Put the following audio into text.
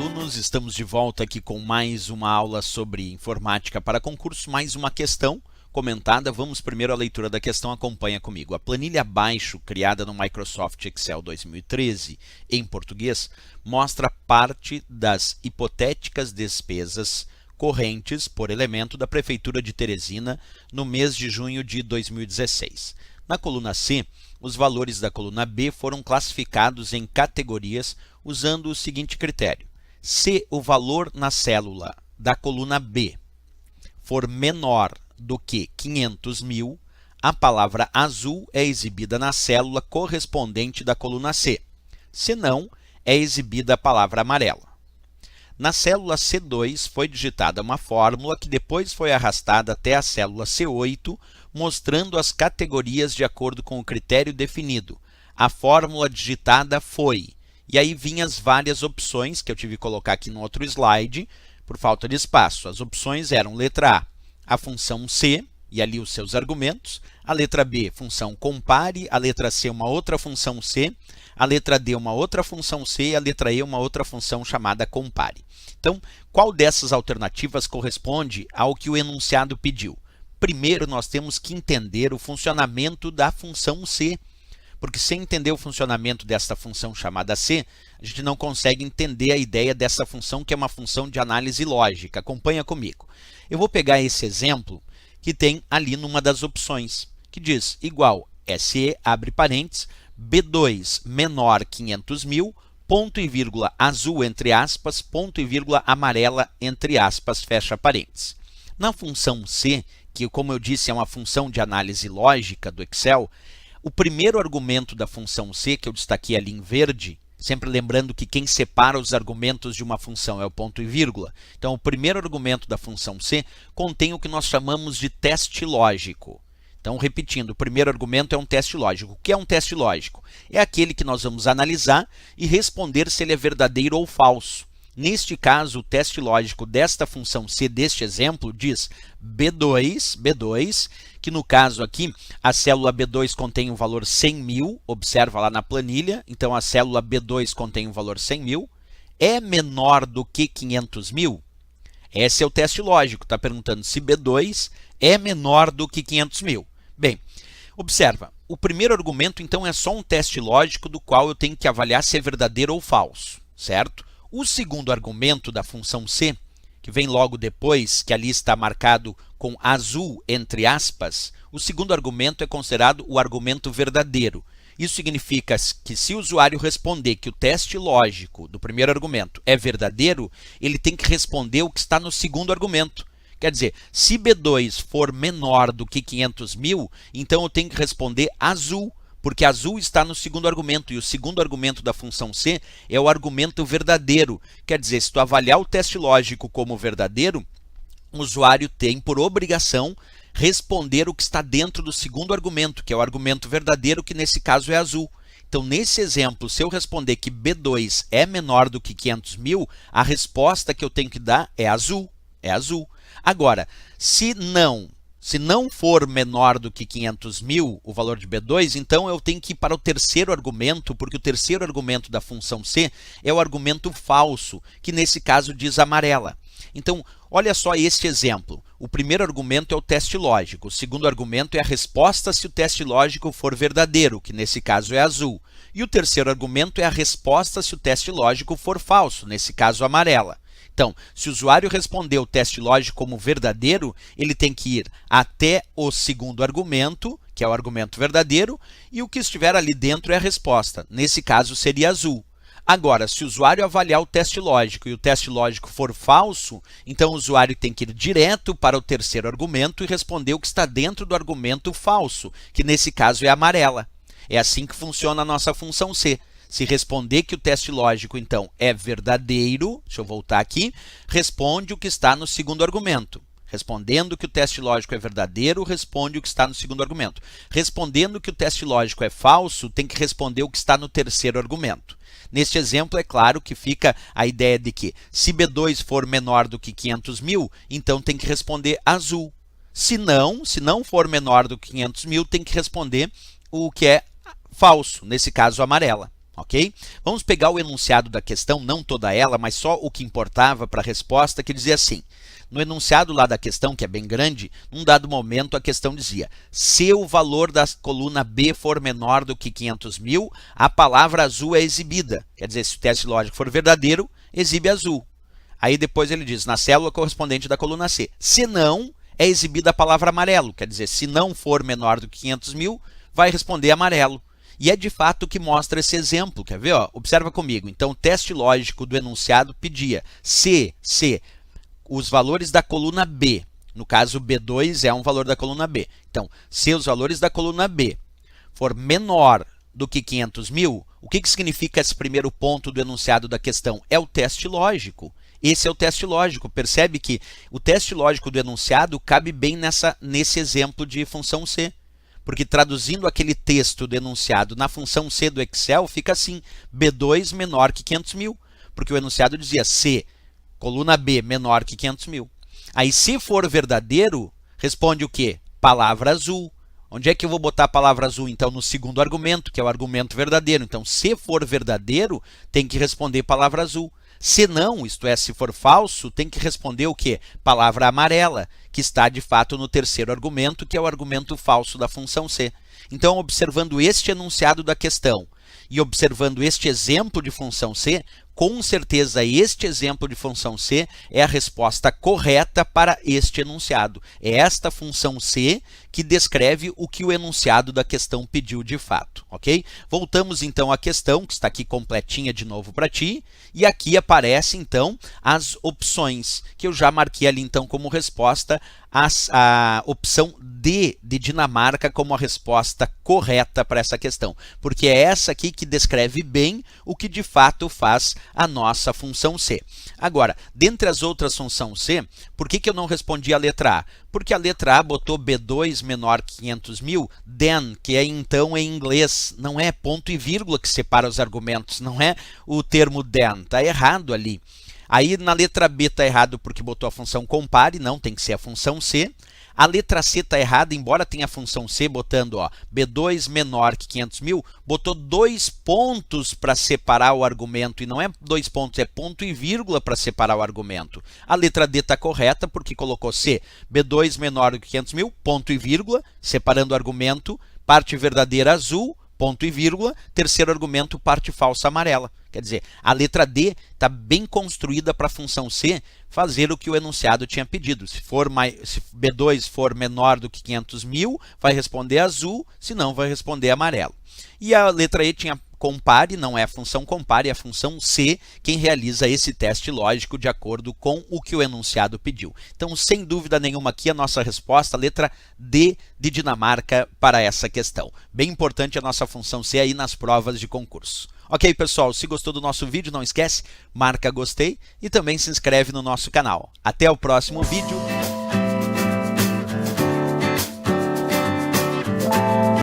alunos, estamos de volta aqui com mais uma aula sobre informática para concurso, mais uma questão comentada. Vamos primeiro à leitura da questão, acompanha comigo. A planilha abaixo, criada no Microsoft Excel 2013 em português, mostra parte das hipotéticas despesas correntes por elemento da Prefeitura de Teresina no mês de junho de 2016. Na coluna C, os valores da coluna B foram classificados em categorias usando o seguinte critério. Se o valor na célula da coluna B for menor do que 500 mil, a palavra azul é exibida na célula correspondente da coluna C. Se não, é exibida a palavra amarela. Na célula C2 foi digitada uma fórmula que depois foi arrastada até a célula C8, mostrando as categorias de acordo com o critério definido. A fórmula digitada foi, e aí vinham as várias opções que eu tive que colocar aqui no outro slide, por falta de espaço. As opções eram letra A função C, e ali os seus argumentos, a letra B, função compare, a letra C, uma outra função C, a letra D, uma outra função C e a letra E, uma outra função chamada compare. Então, qual dessas alternativas corresponde ao que o enunciado pediu? Primeiro, nós temos que entender o funcionamento da função C, porque sem entender o funcionamento dessa função chamada C, a gente não consegue entender a ideia dessa função, que é uma função de análise lógica. Acompanha comigo. Eu vou pegar esse exemplo que tem ali numa das opções, que diz igual SE, abre parênteses, B2 menor 500 mil, ponto e vírgula azul entre aspas, ponto e vírgula amarela entre aspas, fecha parênteses. Na função C, que como eu disse é uma função de análise lógica do Excel, o primeiro argumento da função C, que eu destaquei ali em verde, sempre lembrando que quem separa os argumentos de uma função é o ponto e vírgula. Então, o primeiro argumento da função C contém o que nós chamamos de teste lógico. Então, repetindo, o primeiro argumento é um teste lógico. O que é um teste lógico? É aquele que nós vamos analisar e responder se ele é verdadeiro ou falso. Neste caso, o teste lógico desta função C, deste exemplo, diz B2, que no caso aqui, a célula B2 contém o valor 100 mil, observa lá na planilha, então a célula B2 contém o valor 100 mil, é menor do que 500 mil? Esse é o teste lógico, está perguntando se B2 é menor do que 500 mil. Bem, observa, o primeiro argumento então é só um teste lógico do qual eu tenho que avaliar se é verdadeiro ou falso, certo? O segundo argumento da função C, que vem logo depois, que ali está marcado com azul entre aspas, o segundo argumento é considerado o argumento verdadeiro. Isso significa que se o usuário responder que o teste lógico do primeiro argumento é verdadeiro, ele tem que responder o que está no segundo argumento. Quer dizer, se B2 for menor do que 500 mil, então eu tenho que responder azul, porque azul está no segundo argumento, e o segundo argumento da função C é o argumento verdadeiro. Quer dizer, se tu avaliar o teste lógico como verdadeiro, o usuário tem por obrigação responder o que está dentro do segundo argumento, que é o argumento verdadeiro, que nesse caso é azul. Então, nesse exemplo, se eu responder que B2 é menor do que 500 mil, a resposta que eu tenho que dar é azul. É azul. Agora, se não for menor do que 500 mil o valor de B2, então eu tenho que ir para o terceiro argumento, porque o terceiro argumento da função C é o argumento falso, que nesse caso diz amarela. Então, olha só este exemplo. O primeiro argumento é o teste lógico, o segundo argumento é a resposta se o teste lógico for verdadeiro, que nesse caso é azul. E o terceiro argumento é a resposta se o teste lógico for falso, nesse caso amarela. Então, se o usuário responder o teste lógico como verdadeiro, ele tem que ir até o segundo argumento, que é o argumento verdadeiro, e o que estiver ali dentro é a resposta. Nesse caso, seria azul. Agora, se o usuário avaliar o teste lógico e o teste lógico for falso, então o usuário tem que ir direto para o terceiro argumento e responder o que está dentro do argumento falso, que nesse caso é amarela. É assim que funciona a nossa função C. Se responder que o teste lógico, então, é verdadeiro, deixa eu voltar aqui, responde o que está no segundo argumento. Respondendo que o teste lógico é verdadeiro, responde o que está no segundo argumento. Respondendo que o teste lógico é falso, tem que responder o que está no terceiro argumento. Neste exemplo, é claro que fica a ideia de que, se B2 for menor do que 500 mil, então tem que responder azul. Se não for menor do que 500 mil, tem que responder o que é falso, nesse caso amarela. ok? Vamos pegar o enunciado da questão, não toda ela, mas só o que importava para a resposta, que dizia assim. No enunciado lá da questão, que é bem grande, num dado momento a questão dizia: se o valor da coluna B for menor do que 500 mil, a palavra azul é exibida. Quer dizer, se o teste lógico for verdadeiro, exibe azul. Aí depois ele diz, na célula correspondente da coluna C. Se não, é exibida a palavra amarelo. Quer dizer, se não for menor do que 500 mil, vai responder amarelo. E é de fato o que mostra esse exemplo. Quer ver? Ó? Observa comigo. Então, o teste lógico do enunciado pedia se os valores da coluna B, no caso B2 é um valor da coluna B. Então, se os valores da coluna B for menor do que 500 mil, o que significa esse primeiro ponto do enunciado da questão? É o teste lógico. Esse é o teste lógico. Percebe que o teste lógico do enunciado cabe bem nesse exemplo de função C. Porque traduzindo aquele texto do enunciado na função C do Excel, fica assim, B2 menor que 500 mil. Porque o enunciado dizia C, coluna B menor que 500 mil. Aí, se for verdadeiro, responde o quê? Palavra azul. Onde é que eu vou botar a palavra azul? Então, no segundo argumento, que é o argumento verdadeiro. Então, se for verdadeiro, tem que responder palavra azul. Se não, isto é, se for falso, tem que responder o quê? Palavra amarela, que está de fato no terceiro argumento, que é o argumento falso da função C. Então, observando este enunciado da questão e observando este exemplo de função C, com certeza este exemplo de função C é a resposta correta para este enunciado. É esta função C que descreve o que o enunciado da questão pediu de fato, ok? Voltamos então à questão, que está aqui completinha de novo para ti, e aqui aparecem então as opções, que eu já marquei ali então como resposta a opção D de Dinamarca como a resposta correta para essa questão, porque é essa aqui que descreve bem o que de fato faz a nossa função C. Agora, dentre as outras funções C, por que eu não respondi a letra A? Porque a letra A botou B2 menor que 500 mil, then, que é então em inglês, não é ponto e vírgula que separa os argumentos, não é o termo then, está errado ali. Aí na letra B está errado porque botou a função compare, não, tem que ser a função C. A letra C está errada, embora tenha a função C botando ó, B2 menor que 500 mil, botou 2 pontos para separar o argumento, e não é 2 pontos, é ponto e vírgula para separar o argumento. A letra D está correta porque colocou C, B2 menor do que 500 mil, ponto e vírgula, separando o argumento, parte verdadeira azul, ponto e vírgula, terceiro argumento, parte falsa amarela. Quer dizer, a letra D está bem construída para a função C fazer o que o enunciado tinha pedido. Se B2 for menor do que 500 mil, vai responder azul, se não, vai responder amarelo. E a letra E tinha compare, não é a função compare, é a função C quem realiza esse teste lógico de acordo com o que o enunciado pediu. Então, sem dúvida nenhuma aqui a nossa resposta, a letra D de Dinamarca para essa questão. Bem importante a nossa função C aí nas provas de concurso. Ok, pessoal, se gostou do nosso vídeo, não esquece, marca gostei e também se inscreve no nosso canal. Até o próximo vídeo.